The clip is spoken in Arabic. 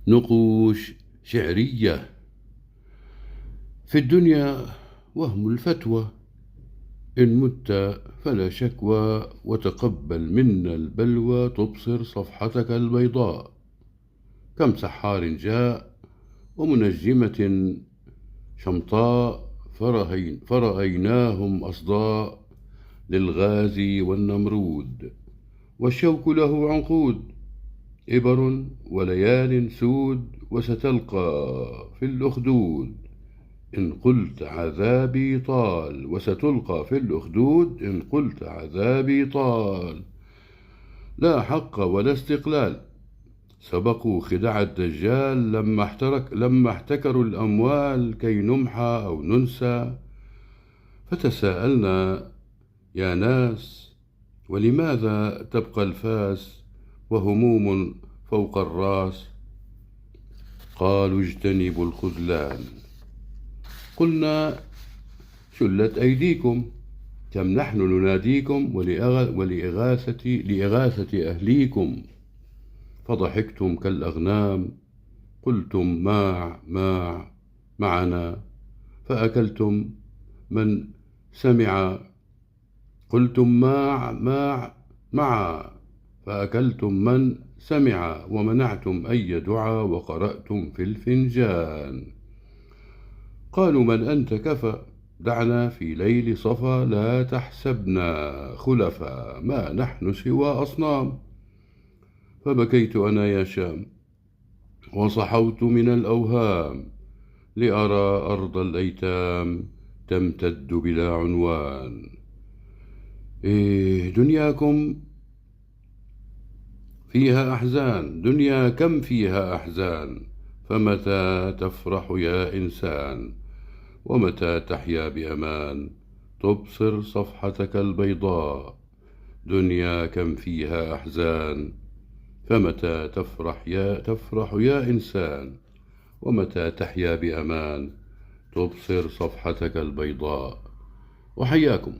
نقوش شعرية. في الدنيا وهم الفتوى، إن مت فلا شكوى، وتقبل منا البلوى تبصر صفحتك البيضاء. كم سحار جاء ومنجمة شمطاء، فرأيناهم أصداء للغازي والنمرود. والشوك له عنقود، إبر وليال سود، وستلقى في الأخدود إن قلت عذابي طال، وستلقى في الأخدود إن قلت عذابي طال. لا حق ولا استقلال، سبقوا خداع الدجال لما احتكروا الأموال كي نمحى أو ننسى. فتساءلنا يا ناس، ولماذا تبقى الفاس وهموم فوق الراس؟ قالوا اجتنبوا الخذلان. قلنا شلت أيديكم، كم نحن نناديكم لإغاثة أهليكم. فضحكتم كالأغنام، قلتم ماع ماع معنا، فأكلتم من سمع. قلتم ماع ماع معا، فأكلتم من سمع، ومنعتم أي دعاء، وقرأتم في الفنجان. قالوا من أنت كفى، دعنا في ليل صفا، لا تحسبنا خلفا، ما نحن سوى أصنام. فبكيت أنا يا شام، وصحوت من الأوهام، لأرى أرض الأيتام تمتد بلا عنوان. إيه دنياكم فيها أحزان، دنيا كم فيها أحزان، فمتى تفرح يا إنسان، ومتى تحيا بأمان، تبصر صفحتك البيضاء. دنيا كم فيها أحزان، فمتى تفرح يا إنسان، ومتى تحيا بأمان، تبصر صفحتك البيضاء. وحياكم.